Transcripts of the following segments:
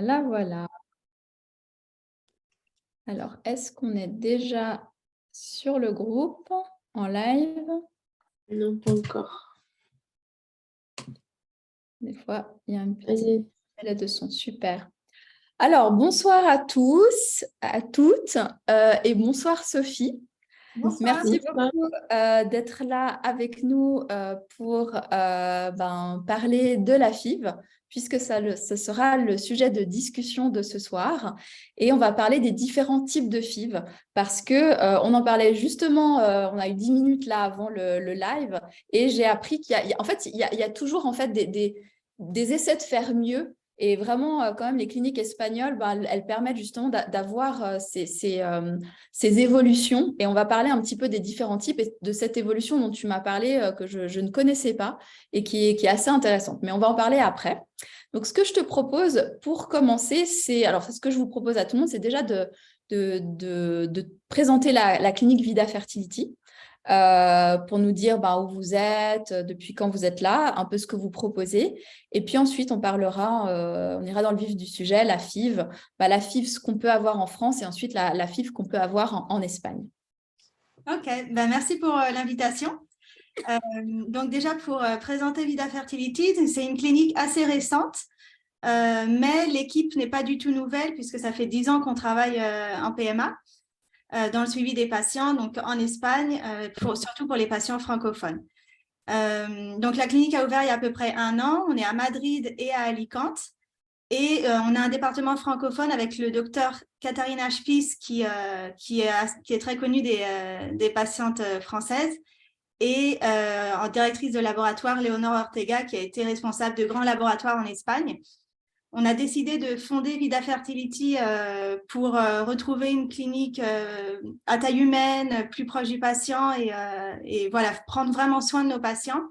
Voilà, voilà. Alors, est-ce qu'on est déjà sur le groupe en live? Non, pas encore. Des fois, il y a un petit Allez. appel de son. Super. Alors, bonsoir à tous, à toutes, et bonsoir Sophie. Bonsoir. Merci Bonsoir. beaucoup d'être là avec nous pour parler de la FIV, puisque ce sera le sujet de discussion de ce soir. Et on va parler des différents types de FIV, parce que on en parlait justement, on a eu 10 minutes là avant le live, et j'ai appris qu'il y a toujours en fait des essais de faire mieux. Et vraiment, quand même, les cliniques espagnoles, elles permettent justement d'avoir ces évolutions. Et on va parler un petit peu des différents types et de cette évolution dont tu m'as parlé, que je ne connaissais pas et qui est assez intéressante. Mais on va en parler après. Donc, ce que je te propose pour commencer, c'est ce que je vous propose à tout le monde, c'est déjà de présenter la clinique Vida Fertility. Pour nous dire où vous êtes, depuis quand vous êtes là, un peu ce que vous proposez. Et puis ensuite, on parlera, on ira dans le vif du sujet, la FIV, la FIV, ce qu'on peut avoir en France et ensuite la FIV qu'on peut avoir en Espagne. Ok, merci pour l'invitation. Donc déjà, pour présenter Vida Fertility, c'est une clinique assez récente, mais l'équipe n'est pas du tout nouvelle puisque ça fait 10 ans qu'on travaille en PMA. Dans le suivi des patients, donc en Espagne, surtout pour les patients francophones. Donc la clinique a ouvert il y a à peu près 1 an. On est à Madrid et à Alicante. Et on a un département francophone avec le docteur Katharina Spies qui est très connue des patientes françaises et en directrice de laboratoire Léonore Ortega qui a été responsable de grands laboratoires en Espagne. On a décidé de fonder Vida Fertility pour retrouver une clinique à taille humaine, plus proche du patient et voilà, prendre vraiment soin de nos patients.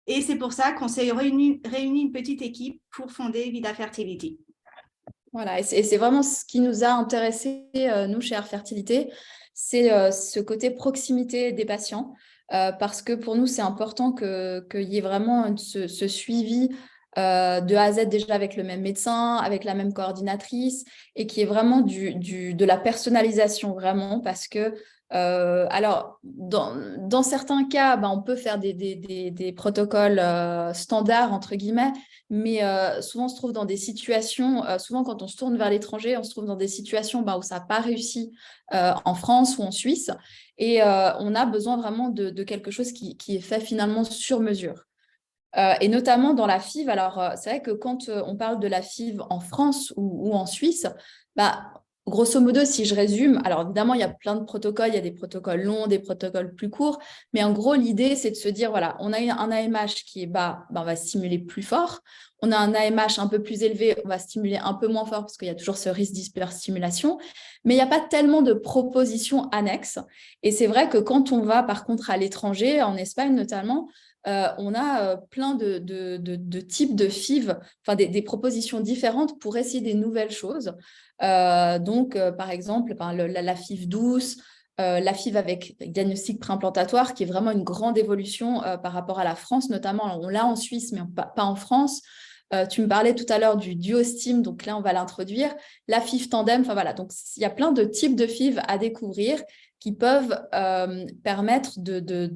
Et c'est pour ça qu'on s'est réuni une petite équipe pour fonder Vida Fertility. Voilà, et c'est vraiment ce qui nous a intéressés, nous, chez Air Fertilité, c'est ce côté proximité des patients, parce que pour nous, c'est important qu'il y ait vraiment ce suivi de A à Z déjà avec le même médecin, avec la même coordinatrice, et qu'il y ait vraiment de la personnalisation, vraiment, parce que alors, dans certains cas, on peut faire des protocoles standards, entre guillemets, mais souvent on se trouve dans des situations, souvent quand on se tourne vers l'étranger, on se trouve dans des situations où ça n'a pas réussi en France ou en Suisse, et on a besoin vraiment de quelque chose qui est fait finalement sur mesure. Et notamment dans la FIV, alors c'est vrai que quand on parle de la FIV en France ou en Suisse, grosso modo, si je résume, alors évidemment, il y a plein de protocoles, il y a des protocoles longs, des protocoles plus courts, mais en gros, l'idée, c'est de se dire, voilà, on a un AMH qui est bas, on va stimuler plus fort. On a un AMH un peu plus élevé, on va stimuler un peu moins fort parce qu'il y a toujours ce risque d'hyperstimulation, mais il n'y a pas tellement de propositions annexes. Et c'est vrai que quand on va, par contre, à l'étranger, en Espagne notamment, on a plein de types de FIV, enfin des propositions différentes pour essayer des nouvelles choses. Par exemple, la FIV douce, la FIV avec diagnostic préimplantatoire, qui est vraiment une grande évolution par rapport à la France, notamment. On l'a en Suisse, mais pas en France. Tu me parlais tout à l'heure du duo-stim, donc là, on va l'introduire. La FIV tandem, enfin voilà. Donc, il y a plein de types de FIV à découvrir qui peuvent permettre de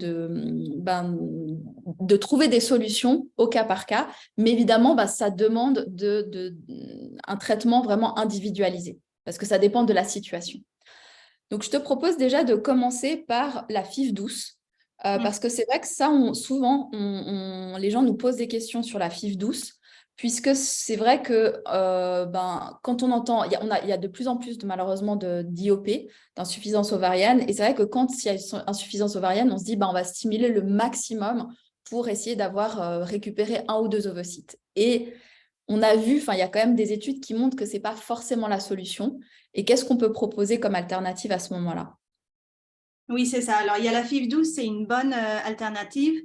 trouver des solutions au cas par cas. Mais évidemment, ça demande un traitement vraiment individualisé parce que ça dépend de la situation. Donc, je te propose déjà de commencer par la FIV douce. Parce que c'est vrai que ça, souvent, les gens nous posent des questions sur la FIV douce, puisque c'est vrai que quand on entend, il y a de plus en plus, malheureusement, d'IOP, d'insuffisance ovarienne. Et c'est vrai que quand il y a une insuffisance ovarienne, on se dit on va stimuler le maximum pour essayer d'avoir récupéré 1 ou 2 ovocytes. Et on a vu, il y a quand même des études qui montrent que ce n'est pas forcément la solution. Et qu'est-ce qu'on peut proposer comme alternative à ce moment-là? Oui, c'est ça. Alors, il y a la FIV douce, c'est une bonne alternative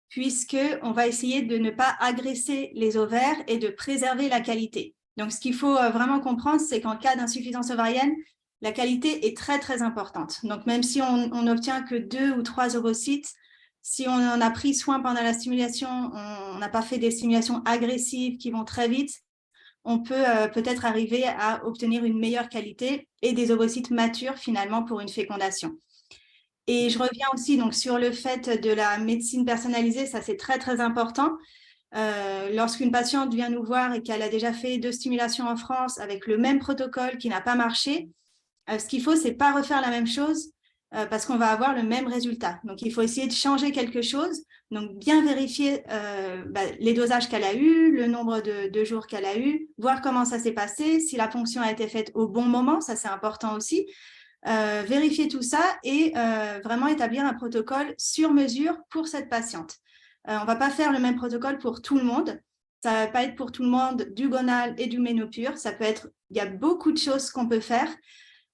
puisqu'on va essayer de ne pas agresser les ovaires et de préserver la qualité. Donc, ce qu'il faut vraiment comprendre, c'est qu'en cas d'insuffisance ovarienne, la qualité est très, très importante. Donc, même si on n'obtient que 2 ou 3 ovocytes, si on en a pris soin pendant la stimulation, on n'a pas fait des stimulations agressives qui vont très vite, on peut peut-être arriver à obtenir une meilleure qualité et des ovocytes matures finalement pour une fécondation. Et je reviens aussi donc, sur le fait de la médecine personnalisée, ça c'est très très important. Lorsqu'une patiente vient nous voir et qu'elle a déjà fait 2 stimulations en France avec le même protocole qui n'a pas marché, ce qu'il faut, c'est pas refaire la même chose parce qu'on va avoir le même résultat. Donc, il faut essayer de changer quelque chose. Donc, bien vérifier les dosages qu'elle a eus, le nombre de jours qu'elle a eu, voir comment ça s'est passé, si la ponction a été faite au bon moment, ça c'est important aussi. Vérifier tout ça et vraiment établir un protocole sur mesure pour cette patiente. On ne va pas faire le même protocole pour tout le monde. Ça ne va pas être pour tout le monde du gonal et du ménopure. Ça peut être, il y a beaucoup de choses qu'on peut faire.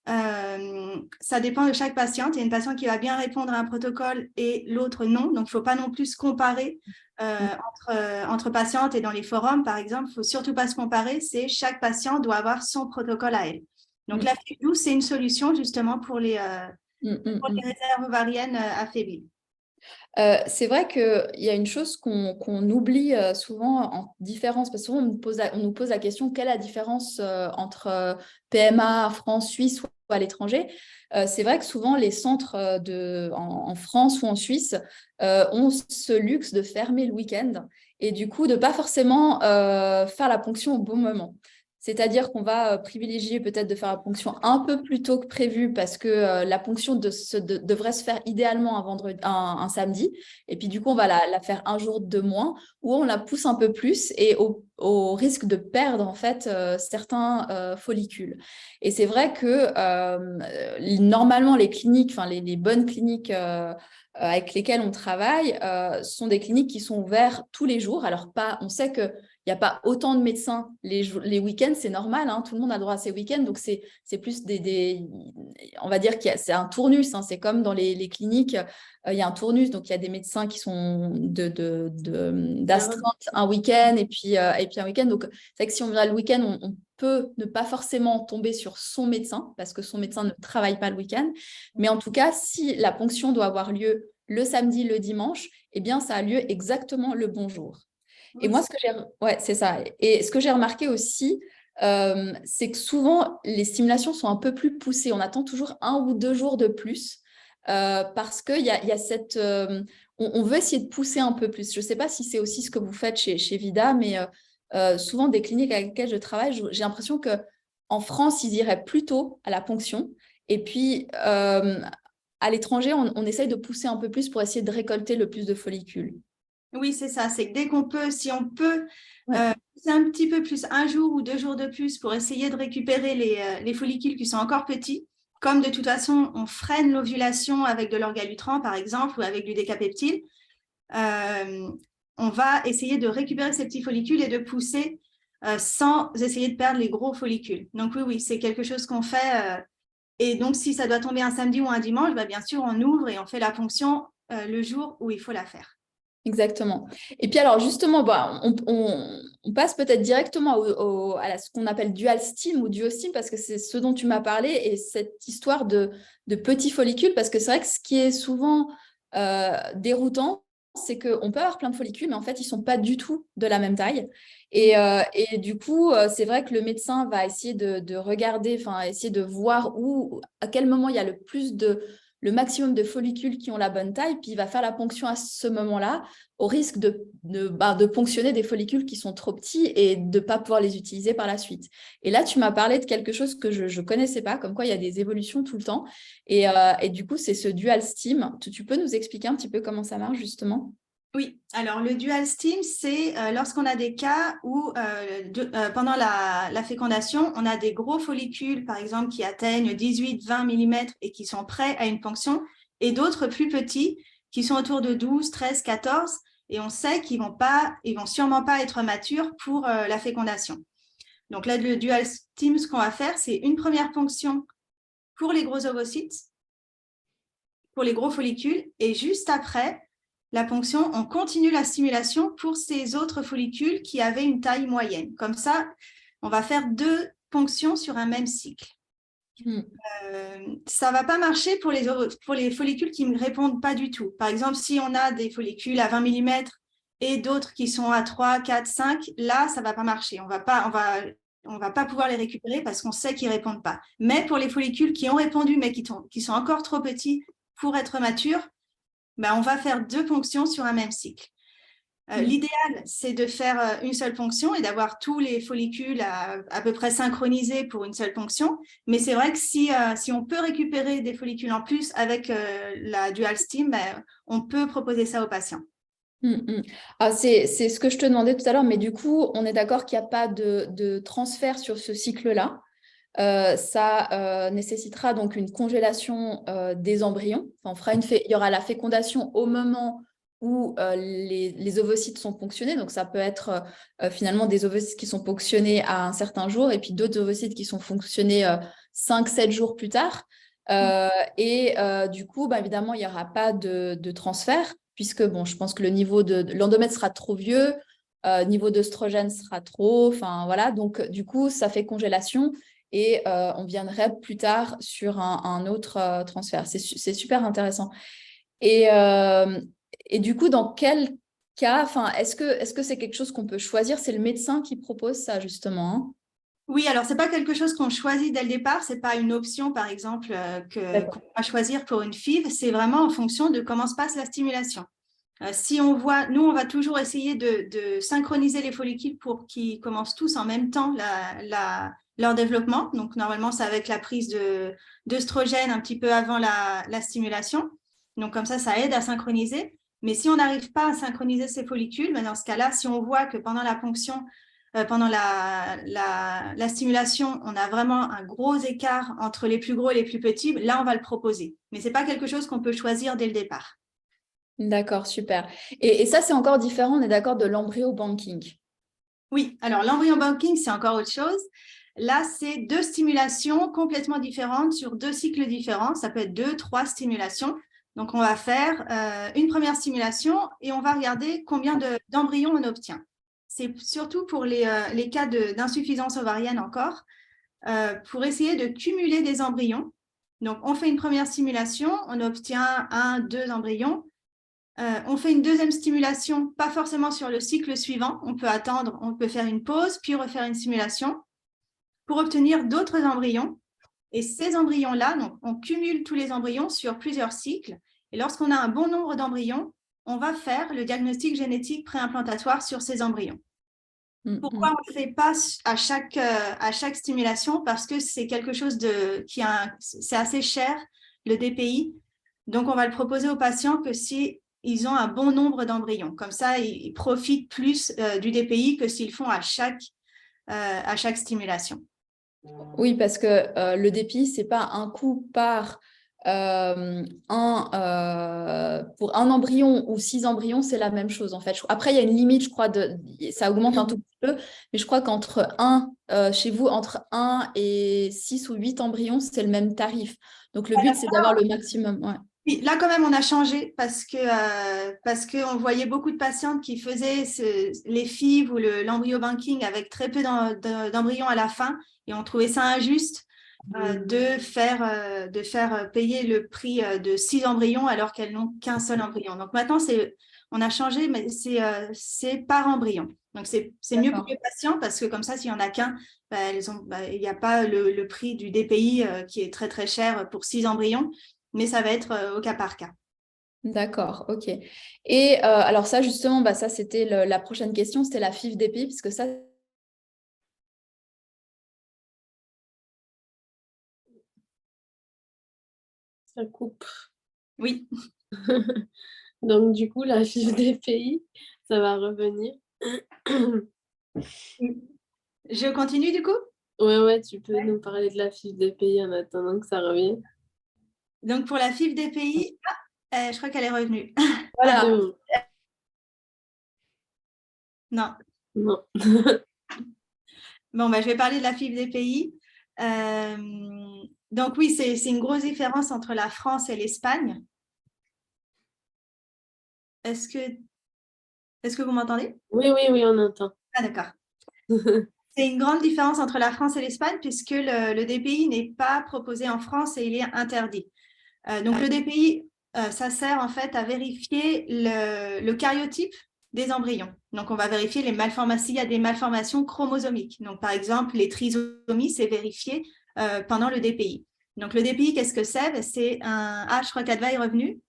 Ça dépend de chaque patiente. Il y a une patiente qui va bien répondre à un protocole et l'autre non. Donc, il ne faut pas non plus se comparer entre patientes et dans les forums, par exemple. Il ne faut surtout pas se comparer. C'est chaque patient doit avoir son protocole à elle. Donc, la FIV-12, c'est une solution justement pour les réserves ovariennes affaiblies. C'est vrai qu'il y a une chose qu'on oublie souvent en différence, parce que souvent on nous pose la question, quelle est la différence entre PMA en France, Suisse ou à l'étranger? C'est vrai que souvent les centres en France ou en Suisse ont ce luxe de fermer le week-end et du coup de ne pas forcément faire la ponction au bon moment. C'est-à-dire qu'on va privilégier peut-être de faire la ponction un peu plus tôt que prévu parce que la ponction devrait se faire idéalement un samedi. Et puis du coup, on va la faire un jour de moins ou on la pousse un peu plus et au risque de perdre en fait certains follicules. Et c'est vrai que normalement, les cliniques, enfin les bonnes cliniques avec lesquelles on travaille sont des cliniques qui sont ouvertes tous les jours. Alors on sait que il n'y a pas autant de médecins les week-ends, c'est normal, hein, tout le monde a droit à ses week-ends, donc c'est plus on va dire que c'est un tournus, hein, c'est comme dans les cliniques, il y a un tournus, donc il y a des médecins qui sont d'astreinte un week-end et puis un week-end, donc c'est vrai que si on vient le week-end, on peut ne pas forcément tomber sur son médecin, parce que son médecin ne travaille pas le week-end, mais en tout cas, si la ponction doit avoir lieu le samedi, le dimanche, eh bien ça a lieu exactement le bon jour. Et moi, c'est ça. Et ce que j'ai remarqué aussi, c'est que souvent, les stimulations sont un peu plus poussées. On attend toujours 1 ou 2 jours de plus parce qu'il y a cette... on veut essayer de pousser un peu plus. Je ne sais pas si c'est aussi ce que vous faites chez Vida, mais souvent, des cliniques avec lesquelles je travaille, j'ai l'impression qu'en France, ils iraient plutôt à la ponction. Et puis, à l'étranger, on essaye de pousser un peu plus pour essayer de récolter le plus de follicules. Oui, c'est ça. C'est que dès qu'on peut, si on peut pousser un petit peu plus, 1 jour ou 2 jours de plus pour essayer de récupérer les follicules qui sont encore petits, comme de toute façon, on freine l'ovulation avec de l'orgalutran, par exemple, ou avec du décapeptyle, on va essayer de récupérer ces petits follicules et de pousser sans essayer de perdre les gros follicules. Donc oui, c'est quelque chose qu'on fait. Et donc, si ça doit tomber un samedi ou un dimanche, bien sûr, on ouvre et on fait la ponction le jour où il faut la faire. Exactement. Et puis alors justement, on passe peut-être directement à ce qu'on appelle dual stim ou duostim parce que c'est ce dont tu m'as parlé et cette histoire de petits follicules parce que c'est vrai que ce qui est souvent déroutant, c'est qu'on peut avoir plein de follicules, mais en fait, ils ne sont pas du tout de la même taille. Et du coup, c'est vrai que le médecin va essayer de regarder, enfin, essayer de voir à quel moment il y a le maximum de follicules qui ont la bonne taille, puis il va faire la ponction à ce moment-là, au risque de ponctionner des follicules qui sont trop petits et de ne pas pouvoir les utiliser par la suite. Et là, tu m'as parlé de quelque chose que je ne connaissais pas, comme quoi il y a des évolutions tout le temps. Et du coup, c'est ce dual stim. Tu peux nous expliquer un petit peu comment ça marche, justement ? Oui, alors le dual stim, c'est lorsqu'on a des cas où pendant la fécondation, on a des gros follicules, par exemple, qui atteignent 18-20 mm et qui sont prêts à une ponction, et d'autres plus petits qui sont autour de 12, 13, 14, et on sait qu'ils vont sûrement pas être matures pour la fécondation. Donc là, le dual stim, ce qu'on va faire, c'est une première ponction pour les gros ovocytes, pour les gros follicules, et juste après, la ponction, on continue la stimulation pour ces autres follicules qui avaient une taille moyenne. Comme ça, on va faire 2 ponctions sur un même cycle. Ça ne va pas marcher pour les follicules qui ne répondent pas du tout. Par exemple, si on a des follicules à 20 mm et d'autres qui sont à 3, 4, 5, là, ça ne va pas marcher. On va on ne va pas pouvoir les récupérer parce qu'on sait qu'ils ne répondent pas. Mais pour les follicules qui ont répondu, mais qui sont encore trop petits pour être matures, ben, on va faire 2 ponctions sur un même cycle. L'idéal, c'est de faire une seule ponction et d'avoir tous les follicules à peu près synchronisés pour une seule ponction. Mais c'est vrai que si on peut récupérer des follicules en plus avec la dual stim, ben, on peut proposer ça aux patients. Ah, c'est ce que je te demandais tout à l'heure, mais du coup, on est d'accord qu'il n'y a pas de transfert sur ce cycle-là. Ça nécessitera donc une congélation des embryons. Enfin, il y aura la fécondation au moment où les ovocytes sont ponctionnés. Donc, ça peut être finalement des ovocytes qui sont ponctionnés à un certain jour et puis d'autres ovocytes qui sont ponctionnés 5-7 jours plus tard. Du coup, bah, évidemment, il n'y aura pas de transfert puisque bon, je pense que le niveau de l'endomètre sera trop vieux, niveau d'œstrogène sera trop. Enfin, voilà. Donc, du coup, ça fait congélation. Et on viendrait plus tard sur un autre transfert. C'est super intéressant. Et du coup, dans quel cas, est-ce que c'est quelque chose qu'on peut choisir? C'est le médecin qui propose ça, justement, hein? Oui, alors ce n'est pas quelque chose qu'on choisit dès le départ, ce n'est pas une option, par exemple, qu'on va choisir pour une FIV, c'est vraiment en fonction de comment se passe la stimulation. Si on voit, nous, on va toujours essayer de synchroniser les follicules pour qu'ils commencent tous en même temps leur développement. Donc, normalement, c'est avec la prise d'œstrogène un petit peu avant la stimulation. Donc, comme ça aide à synchroniser. Mais si on n'arrive pas à synchroniser ces follicules, ben dans ce cas-là, si on voit que pendant la ponction, pendant la stimulation, on a vraiment un gros écart entre les plus gros et les plus petits, là, on va le proposer. Mais ce n'est pas quelque chose qu'on peut choisir dès le départ. D'accord, super. Et ça, c'est encore différent, on est d'accord, de l'embryo banking. Oui, alors l'embryo banking, c'est encore autre chose. Là, c'est 2 stimulations complètement différentes sur 2 cycles différents. Ça peut être 2, 3 stimulations. Donc, on va faire une première stimulation et on va regarder combien d'embryons on obtient. C'est surtout pour les cas d'insuffisance ovarienne encore, pour essayer de cumuler des embryons. Donc, on fait une première stimulation, on obtient 1, 2 embryons. On fait une deuxième stimulation, pas forcément sur le cycle suivant. On peut attendre, on peut faire une pause, puis refaire une stimulation pour obtenir d'autres embryons. Et ces embryons-là, donc, on cumule tous les embryons sur plusieurs cycles. Et lorsqu'on a un bon nombre d'embryons, on va faire le diagnostic génétique préimplantatoire sur ces embryons. Pourquoi on ne le fait pas à chaque stimulation? Parce que c'est quelque chose c'est assez cher, le DPI. Donc, on va le proposer aux patients que si ils ont un bon nombre d'embryons. Comme ça, ils profitent plus du DPI que s'ils font à chaque stimulation. Oui, parce que le DPI, ce n'est pas un coût pour un embryon ou 6 embryons, c'est la même chose en fait. Après, il y a une limite, je crois, ça augmente un tout petit peu, mais je crois chez vous, entre 1 et 6 ou 8 embryons, c'est le même tarif. Donc, le but, c'est d'avoir le maximum. Ouais. Oui, là, quand même, on a changé parce qu'on voyait beaucoup de patientes qui faisaient les FIV ou l'embryo banking avec très peu d'embryons à la fin et on trouvait ça injuste de faire payer le prix de 6 embryons alors qu'elles n'ont qu'un seul embryon. Donc maintenant, on a changé, mais c'est par embryon. Donc c'est mieux pour les patients parce que comme ça, s'il n'y en a qu'un, il n'y a pas le prix du DPI qui est très très cher pour 6 embryons. Mais ça va être au cas par cas. D'accord, ok. Et alors ça, justement, ça, c'était la prochaine question, c'était la FIV DPI, parce que ça... Ça coupe. Oui. Donc, du coup, la FIV DPI, ça va revenir. Je continue du coup? Ouais, tu peux nous parler de la FIV DPI en attendant que ça revienne. Donc, pour la FIV DPI, je crois qu'elle est revenue. Voilà. Non. Non. Bon, je vais parler de la FIV DPI. Donc, oui, c'est une grosse différence entre la France et l'Espagne. Est-ce que vous m'entendez? Oui, on entend. Ah, d'accord. C'est une grande différence entre la France et l'Espagne puisque le DPI n'est pas proposé en France et il est interdit. Donc, le DPI, ça sert en fait à vérifier le karyotype des embryons. Donc, on va vérifier s'il y a des malformations chromosomiques. Donc, par exemple, les trisomies, c'est vérifié pendant le DPI. Donc, le DPI, qu'est-ce que c'est? C'est un... Ah, je crois qu'Adva est revenu.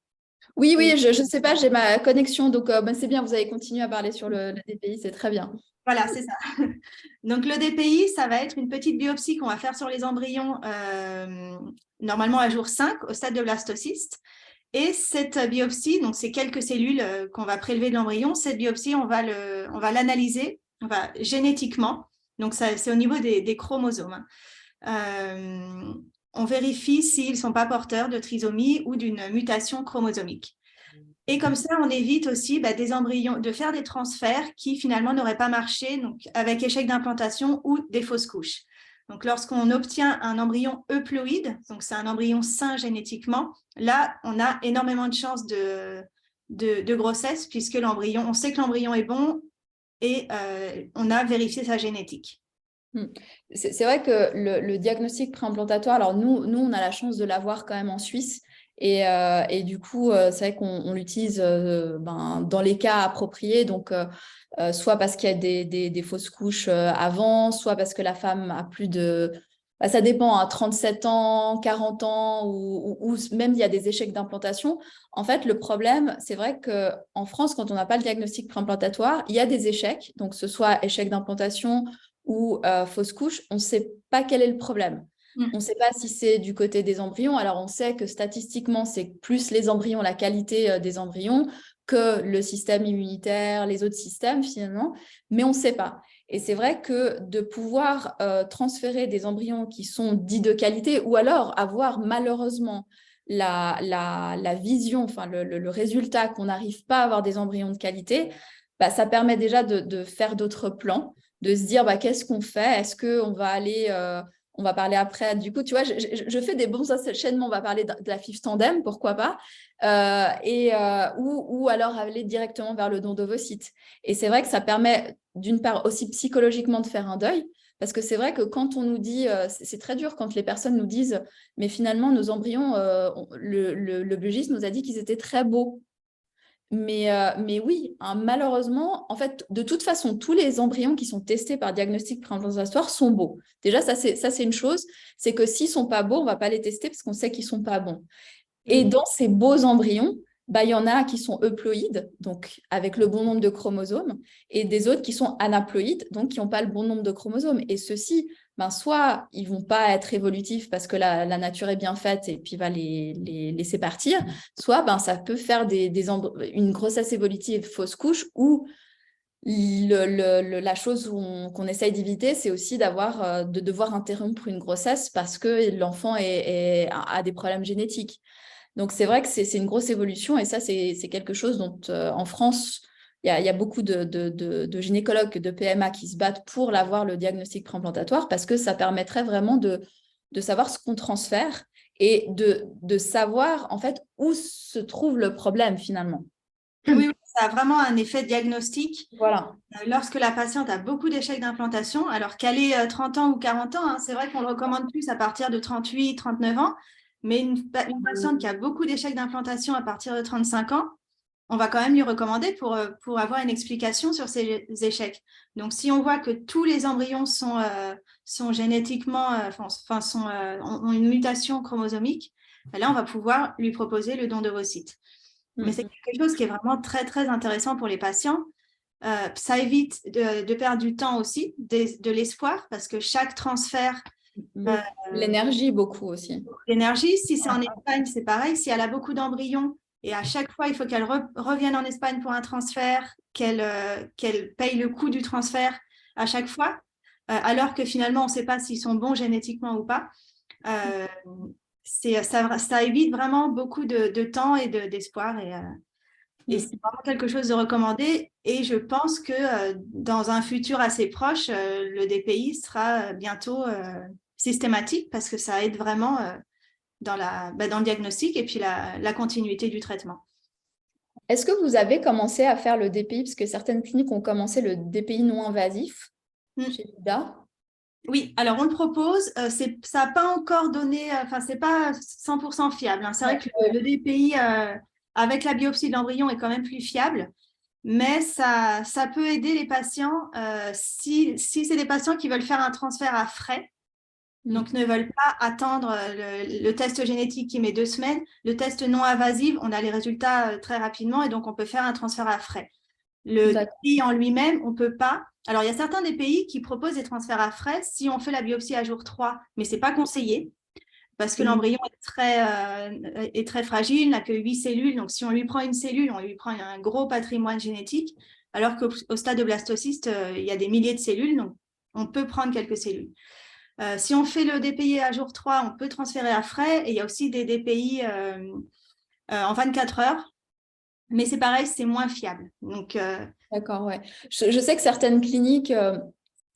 Oui, oui, je ne sais pas, j'ai ma connexion, donc c'est bien, vous avez continué à parler sur le DPI, c'est très bien. Voilà, c'est ça. Donc, le DPI, ça va être une petite biopsie qu'on va faire sur les embryons, normalement à jour 5, au stade de blastocyste. Et cette biopsie, donc c'est quelques cellules qu'on va prélever de l'embryon, cette biopsie, on va l'analyser génétiquement. Donc, c'est au niveau des chromosomes. On vérifie s'ils ne sont pas porteurs de trisomie ou d'une mutation chromosomique. Et comme ça, on évite aussi des embryons, de faire des transferts qui finalement n'auraient pas marché, donc avec échec d'implantation ou des fausses couches. Donc, lorsqu'on obtient un embryon euploïde, donc c'est un embryon sain génétiquement, là, on a énormément de chances de grossesse puisque l'embryon, on sait que l'embryon est bon et on a vérifié sa génétique. C'est vrai que le diagnostic préimplantatoire, alors nous, on a la chance de l'avoir quand même en Suisse. Et du coup, c'est vrai qu'on l'utilise dans les cas appropriés. Donc, soit parce qu'il y a des fausses couches avant, soit parce que la femme a plus de... ça dépend, à 37 ans, 40 ans, ou même il y a des échecs d'implantation. En fait, le problème, c'est vrai qu'en France, quand on n'a pas le diagnostic préimplantatoire, il y a des échecs. Donc, ce soit échec d'implantation ou fausse couche, on ne sait pas quel est le problème. On ne sait pas si c'est du côté des embryons. Alors, on sait que statistiquement, c'est plus les embryons, la qualité des embryons, que le système immunitaire, les autres systèmes, finalement, mais on ne sait pas. Et c'est vrai que de pouvoir transférer des embryons qui sont dits de qualité, ou alors avoir malheureusement la vision, enfin le résultat qu'on n'arrive pas à avoir des embryons de qualité, ça permet déjà de faire d'autres plans, de se dire qu'est-ce qu'on fait? Est-ce qu'on va aller... on va parler après. Du coup, tu vois, je fais des bons enchaînements. On va parler de la FIV tandem, pourquoi pas, ou alors aller directement vers le don d'ovocytes. Et c'est vrai que ça permet, d'une part, aussi psychologiquement de faire un deuil, parce que c'est vrai que quand on nous dit, c'est très dur quand les personnes nous disent, mais finalement, nos embryons, le biologiste nous a dit qu'ils étaient très beaux. Mais oui, malheureusement, en fait, de toute façon, tous les embryons qui sont testés par diagnostic préimplantatoire sont beaux. Déjà, ça, c'est une chose, c'est que s'ils ne sont pas beaux, on ne va pas les tester parce qu'on sait qu'ils ne sont pas bons. Et dans ces beaux embryons, il y en a qui sont euploïdes, donc avec le bon nombre de chromosomes, et des autres qui sont anaploïdes, donc qui n'ont pas le bon nombre de chromosomes. Et ceux-ci, soit ils ne vont pas être évolutifs parce que la nature est bien faite et puis va les laisser partir, soit ça peut faire une grossesse évolutive fausse couche ou la chose qu'on essaye d'éviter, c'est aussi de devoir interrompre une grossesse parce que l'enfant a des problèmes génétiques. Donc, c'est vrai que c'est une grosse évolution et ça, c'est quelque chose dont, en France, il y a beaucoup de gynécologues, de PMA qui se battent pour l'avoir, le diagnostic préimplantatoire, parce que ça permettrait vraiment de savoir ce qu'on transfère et de savoir, en fait, où se trouve le problème, finalement. Oui, ça a vraiment un effet diagnostique. Voilà. Lorsque la patiente a beaucoup d'échecs d'implantation, alors qu'elle ait 30 ans ou 40 ans, c'est vrai qu'on le recommande plus à partir de 38, 39 ans, mais une patiente qui a beaucoup d'échecs d'implantation à partir de 35 ans, on va quand même lui recommander pour avoir une explication sur ces échecs. Donc, si on voit que tous les embryons sont génétiquement, ont une mutation chromosomique, là, on va pouvoir lui proposer le don d'ovocytes. Mais c'est quelque chose qui est vraiment très, très intéressant pour les patients. Ça évite de perdre du temps aussi, de l'espoir, parce que chaque transfert... L'énergie, beaucoup aussi. L'énergie, si c'est en Espagne, c'est pareil. Si elle a beaucoup d'embryons et à chaque fois, il faut qu'elle revienne en Espagne pour un transfert, qu'elle paye le coût du transfert à chaque fois, alors que finalement, on ne sait pas s'ils sont bons génétiquement ou pas. Ça évite vraiment beaucoup de temps et d'espoir. Et c'est vraiment quelque chose de recommandé. Et je pense que dans un futur assez proche, le DPI sera bientôt systématique parce que ça aide vraiment dans le diagnostic et puis la continuité du traitement. Est-ce que vous avez commencé à faire le DPI, parce que certaines cliniques ont commencé le DPI non invasif chez Lida? Oui, alors on le propose, ça n'a pas encore donné, c'est pas 100% fiable. C'est vrai que le DPI avec la biopsie de l'embryon est quand même plus fiable. mais ça peut aider les patients si c'est des patients qui veulent faire un transfert à frais, donc ne veulent pas attendre le test génétique qui met 2 semaines. Le test non invasif, on a les résultats très rapidement et donc on peut faire un transfert à frais. Le pays en lui-même, on ne peut pas. Alors, il y a certains des pays qui proposent des transferts à frais si on fait la biopsie à jour 3, mais ce n'est pas conseillé parce que l'embryon est très fragile, n'a que 8 cellules. Donc, si on lui prend une cellule, on lui prend un gros patrimoine génétique, alors qu'au stade de blastocyste, il y a des milliers de cellules, donc on peut prendre quelques cellules. Si on fait le DPI à jour 3, on peut transférer à frais. Et il y a aussi des DPI en 24 heures. Mais c'est pareil, c'est moins fiable. Donc, D'accord, ouais. Je sais que certaines cliniques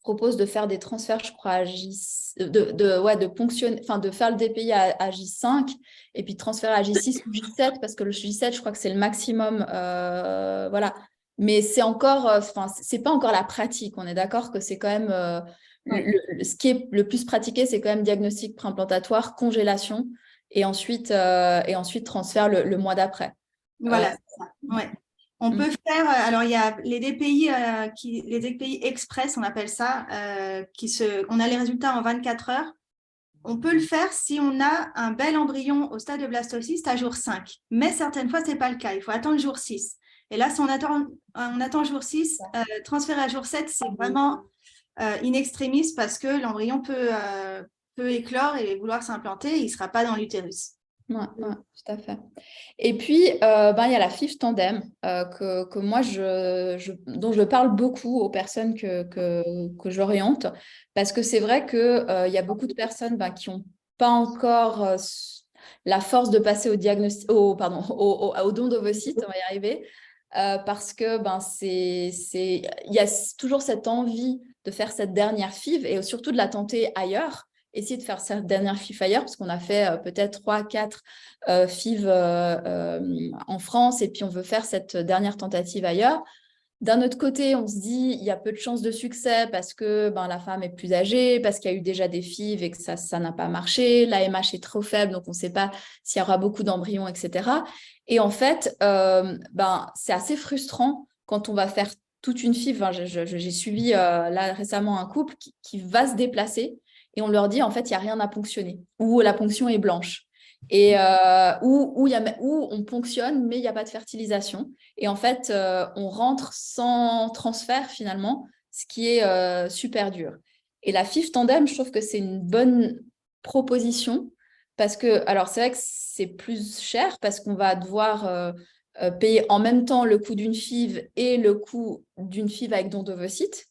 proposent de faire des transferts, je crois, à de ponctionner, enfin de faire le DPI à J5 et puis de transférer à J6 ou J7 parce que le J7, je crois que c'est le maximum. Voilà. Mais c'est encore, c'est pas encore la pratique. On est d'accord que c'est quand même ce qui est le plus pratiqué, c'est quand même diagnostic préimplantatoire, congélation et ensuite transfert le mois d'après. Voilà, c'est ça. Ouais. On peut faire, alors il y a les DPI, les DPI express, on appelle ça, on a les résultats en 24 heures. On peut le faire si on a un bel embryon au stade de blastocyste à jour 5. Mais certaines fois, ce n'est pas le cas. Il faut attendre jour 6. Et là, si on attend jour 6, transférer à jour 7, c'est vraiment in extremis parce que l'embryon peut éclore et vouloir s'implanter. Il ne sera pas dans l'utérus. Ouais, tout à fait. Et puis, il y a la FIV Tandem que moi, dont je parle beaucoup aux personnes que j'oriente, parce que c'est vrai qu'il y a beaucoup de personnes qui n'ont pas encore la force de passer au diagnostic, au don d'ovocytes, on va y arriver, parce que il y a toujours cette envie de faire cette dernière FIV et surtout de la tenter ailleurs. Essayer de faire cette dernière FIV ailleurs, parce qu'on a fait peut-être 3-4 FIV en France, et puis on veut faire cette dernière tentative ailleurs. D'un autre côté, on se dit il y a peu de chances de succès parce que la femme est plus âgée, parce qu'il y a eu déjà des FIV et que ça n'a pas marché. L'AMH est trop faible, donc on ne sait pas s'il y aura beaucoup d'embryons, etc. Et en fait, c'est assez frustrant quand on va faire toute une FIV. J'ai suivi là récemment un couple qui va se déplacer et on leur dit en fait il n'y a rien à ponctionner ou la ponction est blanche. Et où on ponctionne, mais il n'y a pas de fertilisation. Et en fait, on rentre sans transfert finalement, ce qui est super dur. Et la FIV Tandem, je trouve que c'est une bonne proposition parce que, alors c'est vrai que c'est plus cher parce qu'on va devoir payer en même temps le coût d'une FIV et le coût d'une FIV avec don d'ovocytes.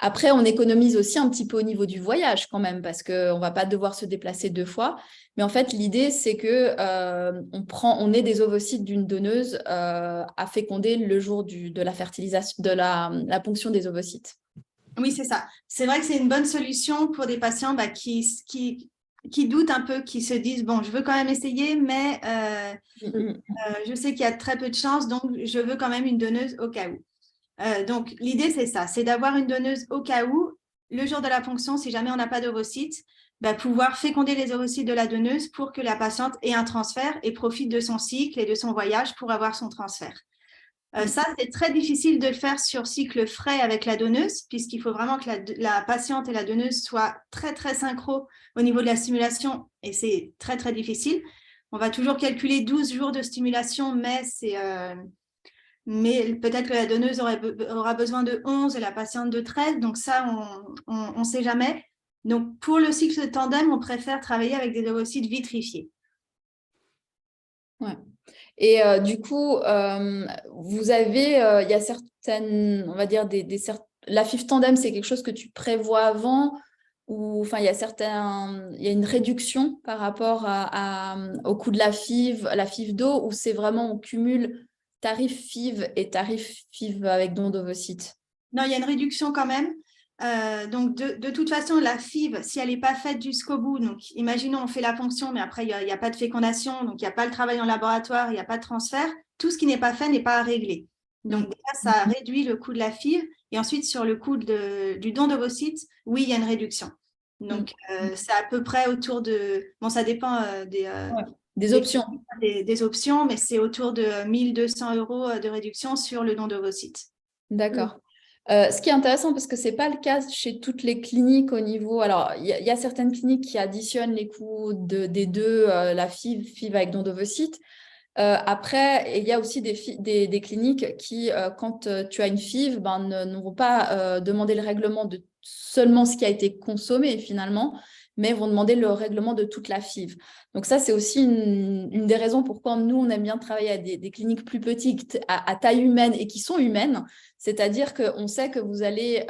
Après, on économise aussi un petit peu au niveau du voyage quand même parce qu'on ne va pas devoir se déplacer 2 fois. Mais en fait, l'idée, c'est que on ait des ovocytes d'une donneuse à féconder le jour de la fertilisation, de la ponction des ovocytes. Oui, c'est ça. C'est vrai que c'est une bonne solution pour des patients qui doutent un peu, qui se disent, bon, je veux quand même essayer, mais je sais qu'il y a très peu de chances, donc je veux quand même une donneuse au cas où. Donc, l'idée, c'est ça, c'est d'avoir une donneuse au cas où, le jour de la ponction, si jamais on n'a pas d'ovocytes, pouvoir féconder les ovocytes de la donneuse pour que la patiente ait un transfert et profite de son cycle et de son voyage pour avoir son transfert. Ça, c'est très difficile de le faire sur cycle frais avec la donneuse, puisqu'il faut vraiment que la patiente et la donneuse soient très, très synchro au niveau de la stimulation, et c'est très, très difficile. On va toujours calculer 12 jours de stimulation, mais peut-être que la donneuse aura besoin de 11 et la patiente de 13, donc ça, on ne sait jamais. Donc, pour le cycle de tandem, on préfère travailler avec des ovocytes vitrifiés. Ouais. Et du coup, vous avez, il y a certaines, on va dire, la FIV Tandem, c'est quelque chose que tu prévois avant ou enfin, il y a une réduction par rapport au coût de la FIV d'eau, ou c'est vraiment on cumule tarif FIV et tarif FIV avec don d'ovocytes? Non, il y a une réduction quand même. Donc, de toute façon, la FIV, si elle n'est pas faite jusqu'au bout, donc imaginons on fait la ponction, mais après, il n'y a pas de fécondation, donc il n'y a pas le travail en laboratoire, il n'y a pas de transfert, tout ce qui n'est pas fait n'est pas à régler. Donc, déjà, ça réduit le coût de la FIV. Et ensuite, sur le coût du don d'ovocytes, oui, il y a une réduction. Donc, c'est à peu près autour de… Bon, ça dépend Des options. Des options, mais c'est autour de 1 200 € de réduction sur le don d'ovocytes. D'accord. Ce qui est intéressant, parce que ce n'est pas le cas chez toutes les cliniques au niveau… Alors, il y a certaines cliniques qui additionnent les coûts des deux, la FIV avec don d'ovocytes. Après, il y a aussi des cliniques qui, quand tu as une FIV, ne vont pas demander le règlement de seulement ce qui a été consommé finalement, mais vont demander le règlement de toute la FIV. Donc ça, c'est aussi une des raisons pourquoi nous, on aime bien travailler à des cliniques plus petites, à taille humaine et qui sont humaines. C'est-à-dire qu'on sait que vous allez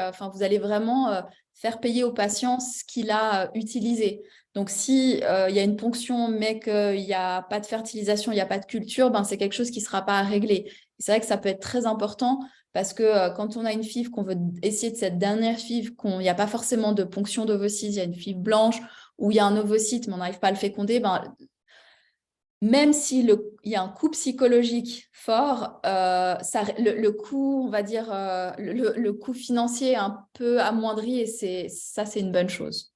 vraiment faire payer au patient ce qu'il a utilisé. Donc, si y a une ponction, mais qu'il n'y a pas de fertilisation, il n'y a pas de culture, c'est quelque chose qui ne sera pas à régler. C'est vrai que ça peut être très important parce que quand on a une FIV, qu'on veut essayer de cette dernière FIV, qu'il n'y a pas forcément de ponction d'ovocytes, il y a une FIV blanche ou il y a un ovocyte, mais on n'arrive pas à le féconder, même s'il y a un coût psychologique fort, le coût, on va dire, le coût financier est un peu amoindri et c'est une bonne chose.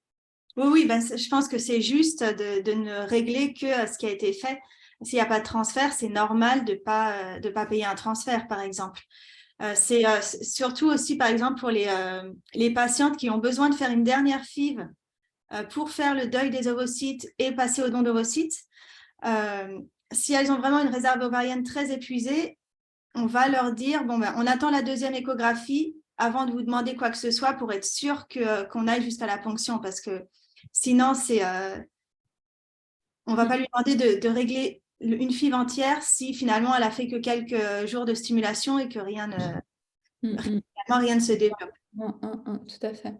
Oui, je pense que c'est juste de ne régler que ce qui a été fait. S'il n'y a pas de transfert, c'est normal de pas payer un transfert, par exemple. C'est surtout aussi, par exemple, pour les patientes qui ont besoin de faire une dernière FIV pour faire le deuil des ovocytes et passer au don d'ovocytes. Si elles ont vraiment une réserve ovarienne très épuisée, on va leur dire, on attend la deuxième échographie avant de vous demander quoi que ce soit pour être sûr qu'on aille jusqu'à la ponction, parce que sinon, on ne va pas lui demander de régler une FIV entière si finalement elle a fait que quelques jours de stimulation et que rien ne se développe. Tout à fait.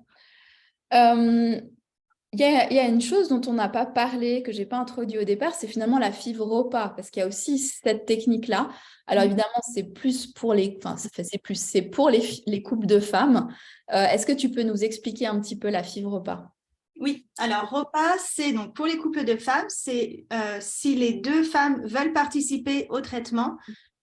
Il y a une chose dont on n'a pas parlé, que je n'ai pas introduit au départ, c'est finalement la FIV repas, parce qu'il y a aussi cette technique-là. Alors évidemment, c'est plus pour c'est pour les couples de femmes. Est-ce que tu peux nous expliquer un petit peu la FIV repas? Oui, alors repas, c'est donc pour les couples de femmes, c'est si les deux femmes veulent participer au traitement,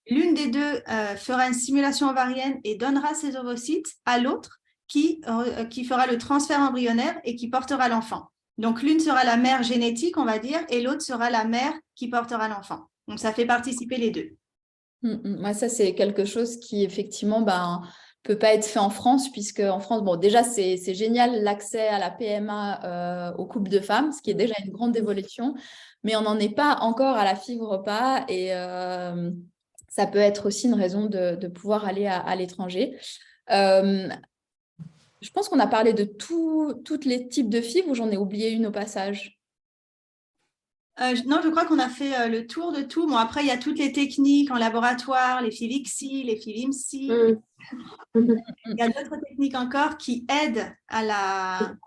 l'une des deux fera une stimulation ovarienne et donnera ses ovocytes à l'autre qui fera le transfert embryonnaire et qui portera l'enfant. Donc l'une sera la mère génétique, on va dire, et l'autre sera la mère qui portera l'enfant. Donc ça fait participer les deux. Ouais, ça, c'est quelque chose qui, effectivement, peut pas être fait en France, puisque en France, bon, déjà, c'est génial l'accès à la PMA aux couples de femmes, ce qui est déjà une grande évolution, mais on n'en est pas encore à la FIV repas et ça peut être aussi une raison de pouvoir aller à l'étranger. Je pense qu'on a parlé de tous les types de FIV ou j'en ai oublié une au passage. Non, je crois qu'on a fait le tour de tout. Bon, après, il y a toutes les techniques en laboratoire, les FIV ICSI, les FIV IMSI. Il y a d'autres techniques encore qui aident à la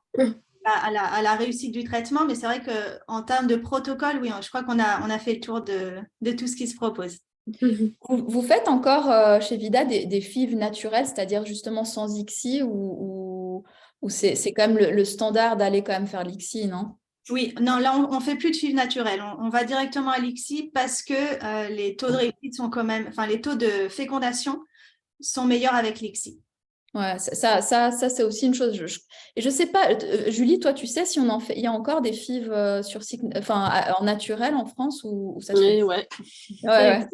réussite du traitement, mais c'est vrai qu'en termes de protocole, oui, je crois qu'on a fait le tour de tout ce qui se propose. Vous faites encore chez Vida des FIV naturelles, c'est-à-dire justement sans ICSI ou c'est quand même le standard d'aller quand même faire l'ICSI, non? Oui, non, là, on ne fait plus de FIV naturelle. On va directement à l'ICSI parce que les taux de réussite sont quand même, enfin, les taux de fécondation sont meilleurs avec l'ICSI. Ouais, ça c'est aussi une chose. Et je sais pas, Julie, toi, tu sais si on en fait, il y a encore des FIV en naturel en France ou ça se fait? Ouais. Ouais.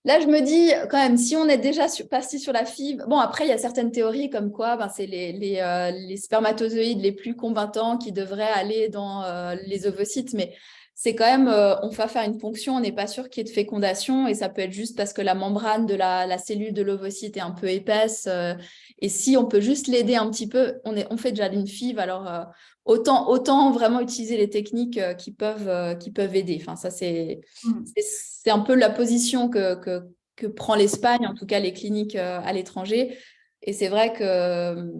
Là, je me dis, quand même, si on est déjà parti sur la FIV, bon, après, il y a certaines théories comme quoi c'est les spermatozoïdes les plus combattants qui devraient aller dans les ovocytes, mais c'est quand même, on va faire une ponction, on n'est pas sûr qu'il y ait de fécondation, et ça peut être juste parce que la membrane de la cellule de l'ovocyte est un peu épaisse, et si on peut juste l'aider un petit peu, on fait déjà d'une FIV, alors autant vraiment utiliser les techniques qui peuvent aider. Enfin, ça, c'est un peu la position que prend l'Espagne, en tout cas les cliniques à l'étranger. Et c'est vrai que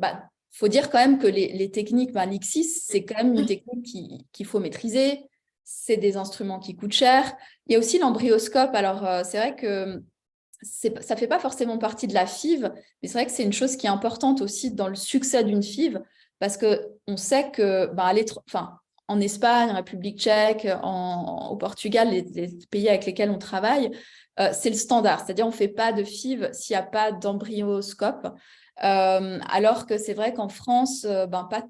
faut dire quand même que les techniques, l'ICSI, c'est quand même une technique qu'il faut maîtriser. C'est des instruments qui coûtent cher. Il y a aussi l'embryoscope. Alors, c'est vrai que ça ne fait pas forcément partie de la FIV, mais c'est vrai que c'est une chose qui est importante aussi dans le succès d'une FIV, parce qu'on sait que en Espagne, en République tchèque, au Portugal, les pays avec lesquels on travaille, c'est le standard. C'est-à-dire on ne fait pas de FIV s'il n'y a pas d'embryoscope. Alors que c'est vrai qu'en France, pas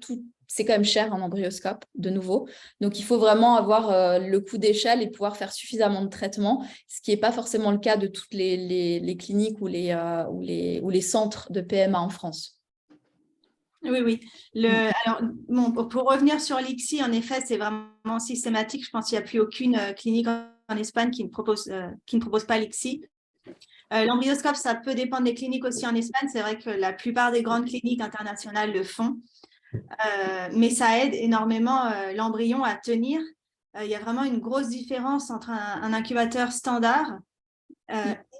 c'est quand même cher un embryoscope, de nouveau. Donc, il faut vraiment avoir le coût d'échelle et pouvoir faire suffisamment de traitements, ce qui n'est pas forcément le cas de toutes les cliniques ou les centres de PMA en France. Oui, oui. Alors, bon, pour revenir sur l'ICSI, en effet, c'est vraiment systématique. Je pense qu'il n'y a plus aucune clinique en Espagne qui ne propose pas l'ICSI. L'embryoscope, ça peut dépendre des cliniques aussi en Espagne. C'est vrai que la plupart des grandes cliniques internationales le font. Mais ça aide énormément l'embryon à tenir. Il y a vraiment une grosse différence entre un incubateur standard et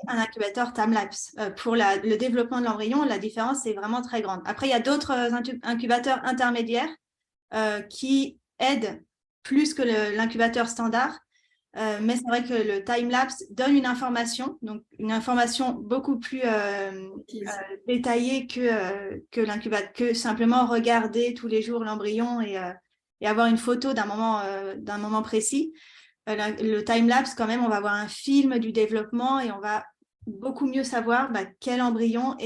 un incubateur time-lapse. Pour le développement de l'embryon, la différence est vraiment très grande. Après, il y a d'autres incubateurs intermédiaires qui aident plus que l'incubateur standard. Mais c'est vrai que le time-lapse donne une information, donc une information beaucoup plus détaillée que l'incubateur, que simplement regarder tous les jours l'embryon et avoir une photo d'un moment précis. Le time-lapse, quand même, on va voir un film du développement et on va beaucoup mieux savoir quel embryon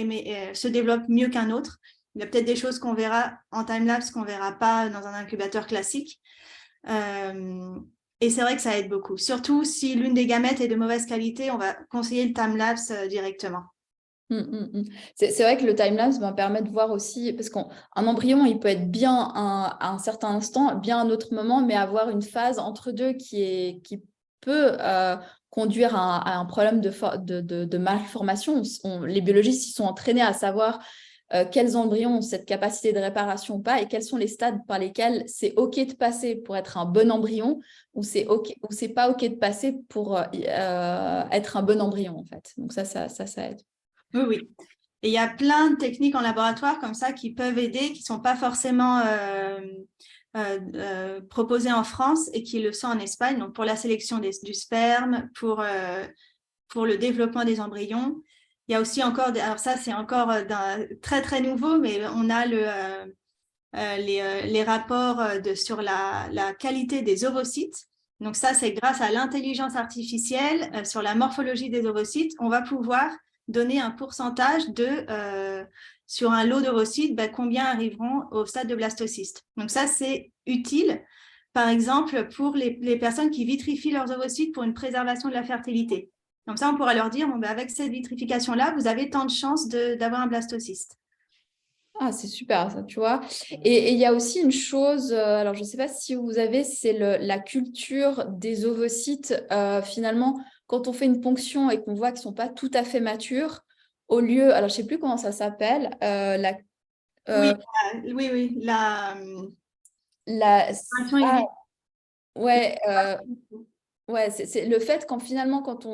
se développe mieux qu'un autre. Il y a peut-être des choses qu'on verra en time-lapse qu'on ne verra pas dans un incubateur classique. Et c'est vrai que ça aide beaucoup. Surtout si l'une des gamètes est de mauvaise qualité, on va conseiller le time-lapse directement. C'est vrai que le time-lapse permet de voir aussi, parce qu'un embryon, il peut être bien à un certain instant, bien à un autre moment, mais avoir une phase entre deux qui peut conduire à un problème de malformation. Les biologistes ils sont entraînés à savoir quels embryons ont cette capacité de réparation ou pas, et quels sont les stades par lesquels c'est OK de passer pour être un bon embryon, ou c'est pas OK de passer pour être un bon embryon, en fait. Donc ça aide. Oui, oui. Et il y a plein de techniques en laboratoire comme ça qui peuvent aider, qui ne sont pas forcément proposées en France et qui le sont en Espagne. Donc, pour la sélection du sperme, pour le développement des embryons. Il y a aussi encore, alors ça c'est encore très très nouveau, mais on a les rapports sur la qualité des ovocytes. Donc ça, c'est grâce à l'intelligence artificielle sur la morphologie des ovocytes, on va pouvoir donner un pourcentage sur un lot d'ovocytes, combien arriveront au stade de blastocyste. Donc ça, c'est utile, par exemple, pour les personnes qui vitrifient leurs ovocytes pour une préservation de la fertilité. Comme ça, on pourra leur dire, avec cette vitrification-là, vous avez tant de chances d'avoir un blastocyste. Ah, c'est super ça, tu vois. Et il y a aussi une chose, alors je ne sais pas si vous avez, c'est la culture des ovocytes. Finalement, quand on fait une ponction et qu'on voit qu'ils ne sont pas tout à fait matures, au lieu, alors je ne sais plus comment ça s'appelle, oui, la, in ouais, ouais, c'est le fait finalement, quand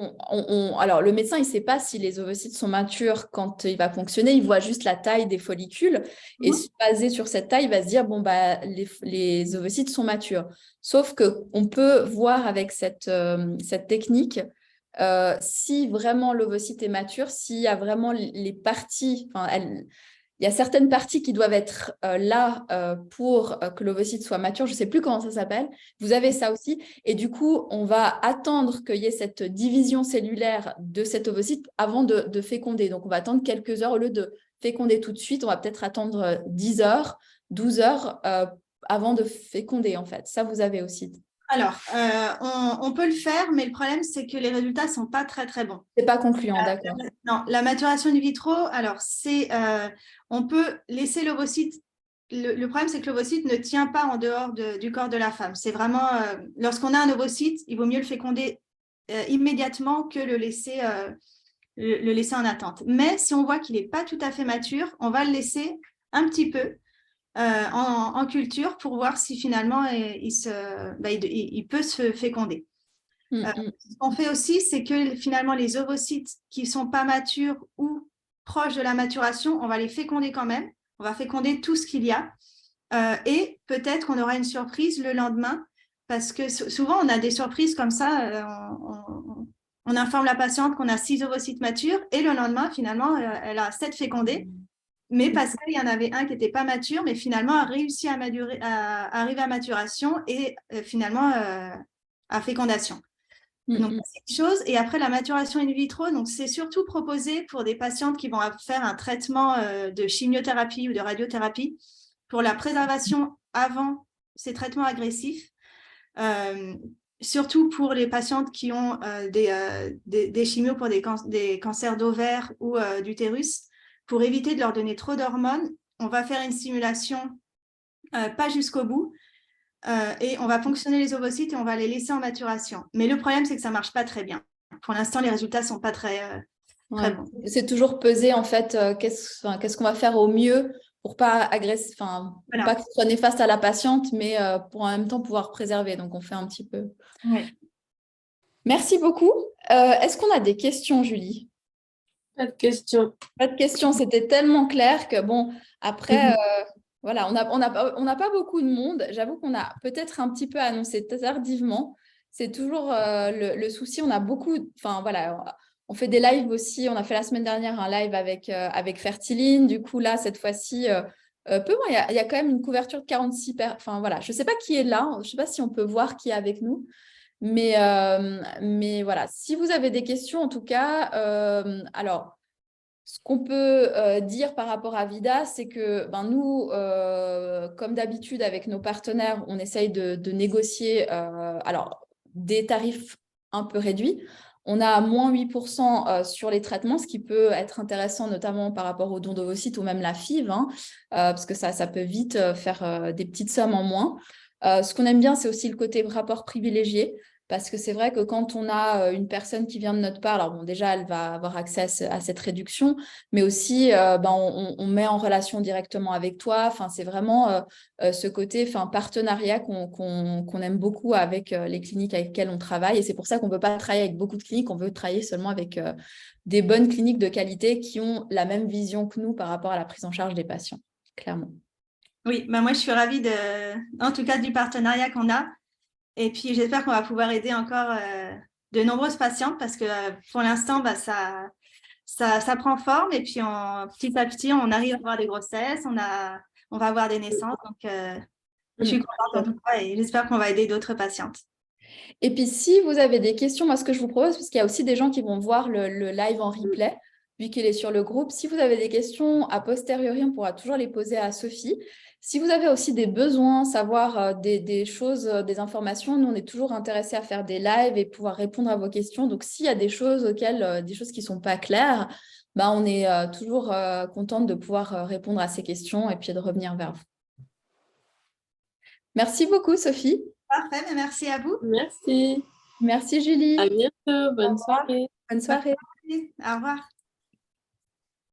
alors le médecin, il ne sait pas si les ovocytes sont matures quand il va ponctionner, il voit juste la taille des follicules et basé sur cette taille, il va se dire, bon, les ovocytes sont matures. Sauf qu'on peut voir avec cette technique si vraiment l'ovocyte est mature, s'il y a vraiment les parties, il y a certaines parties qui doivent être là pour que l'ovocyte soit mature. Je ne sais plus comment ça s'appelle. Vous avez ça aussi. Et du coup, on va attendre qu'il y ait cette division cellulaire de cet ovocyte avant de féconder. Donc, on va attendre quelques heures. Au lieu de féconder tout de suite, on va peut-être attendre 10 heures, 12 heures avant de féconder, en fait. Ça, vous avez aussi. Alors, on peut le faire, mais le problème, c'est que les résultats ne sont pas très, très bons. Ce n'est pas concluant, d'accord. Non, la maturation in vitro, alors, on peut laisser l'ovocyte. Le problème, c'est que l'ovocyte ne tient pas en dehors du corps de la femme. C'est vraiment, lorsqu'on a un ovocyte, il vaut mieux le féconder immédiatement que le laisser en attente. Mais si on voit qu'il n'est pas tout à fait mature, on va le laisser un petit peu en culture pour voir si finalement il peut se féconder. Ce qu'on fait aussi, c'est que finalement les ovocytes qui ne sont pas matures ou proches de la maturation, on va les féconder quand même. On va féconder tout ce qu'il y a et peut-être qu'on aura une surprise le lendemain parce que souvent on a des surprises comme ça. On informe la patiente qu'on a 6 ovocytes matures et le lendemain, finalement, elle a 7 fécondés. Mais parce qu'il y en avait un qui n'était pas mature, mais finalement a réussi à arriver à maturation et finalement à fécondation. Donc, c'est une chose. Et après, la maturation in vitro, donc c'est surtout proposé pour des patientes qui vont faire un traitement de chimiothérapie ou de radiothérapie pour la préservation avant ces traitements agressifs, surtout pour les patientes qui ont des chimios pour des cancers d'ovaires ou d'utérus. Pour éviter de leur donner trop d'hormones, on va faire une stimulation pas jusqu'au bout et on va ponctionner les ovocytes et on va les laisser en maturation. Mais le problème, c'est que ça ne marche pas très bien. Pour l'instant, les résultats ne sont pas très bons. C'est toujours peser, en fait, qu'est-ce qu'on va faire au mieux pour pas agresser, voilà. Pas que ce soit néfaste à la patiente, mais pour en même temps pouvoir préserver. Donc, on fait un petit peu. Ouais. Merci beaucoup. Est-ce qu'on a des questions, Julie? Pas de questions. Pas de questions. C'était tellement clair que, bon, après, voilà, on n'a pas beaucoup de monde. J'avoue qu'on a peut-être un petit peu annoncé tardivement. C'est toujours le souci. On a beaucoup, voilà, on fait des lives aussi. On a fait la semaine dernière un live avec Fertiline. Du coup, là, cette fois-ci, il y a quand même une couverture de 46 personnes. Enfin, voilà, je ne sais pas qui est là. Je ne sais pas si on peut voir qui est avec nous. Mais voilà, si vous avez des questions, en tout cas, alors, ce qu'on peut dire par rapport à Vida, c'est que nous, comme d'habitude avec nos partenaires, on essaye de négocier des tarifs un peu réduits. On a moins 8% sur les traitements, ce qui peut être intéressant, notamment par rapport aux dons d'ovocytes ou même la FIV, parce que ça peut vite faire des petites sommes en moins. Ce qu'on aime bien, c'est aussi le côté rapport privilégié. Parce que c'est vrai que quand on a une personne qui vient de notre part, alors bon, déjà, elle va avoir accès à cette réduction, mais aussi, on met en relation directement avec toi. Enfin, c'est vraiment ce côté partenariat qu'on aime beaucoup avec les cliniques avec lesquelles on travaille. Et c'est pour ça qu'on ne veut pas travailler avec beaucoup de cliniques, on veut travailler seulement avec des bonnes cliniques de qualité qui ont la même vision que nous par rapport à la prise en charge des patients, clairement. Oui, moi, je suis ravie en tout cas du partenariat qu'on a. Et puis, j'espère qu'on va pouvoir aider encore de nombreuses patientes parce que pour l'instant, ça prend forme. Et puis, petit à petit, on arrive à avoir des grossesses, on va avoir des naissances. Donc, je suis contente en tout cas et j'espère qu'on va aider d'autres patientes. Et puis, si vous avez des questions, moi, ce que je vous propose, parce qu'il y a aussi des gens qui vont voir le live en replay, vu qu'il est sur le groupe, si vous avez des questions a posteriori, on pourra toujours les poser à Sophie. Si vous avez aussi des besoins, savoir des choses, des informations, nous, on est toujours intéressés à faire des lives et pouvoir répondre à vos questions. Donc, s'il y a des choses des choses qui ne sont pas claires, on est toujours contente de pouvoir répondre à ces questions et puis de revenir vers vous. Merci beaucoup, Sophie. Parfait, mais merci à vous. Merci. Merci, Julie. À bientôt. Bonne soirée. Bonne soirée. Au revoir.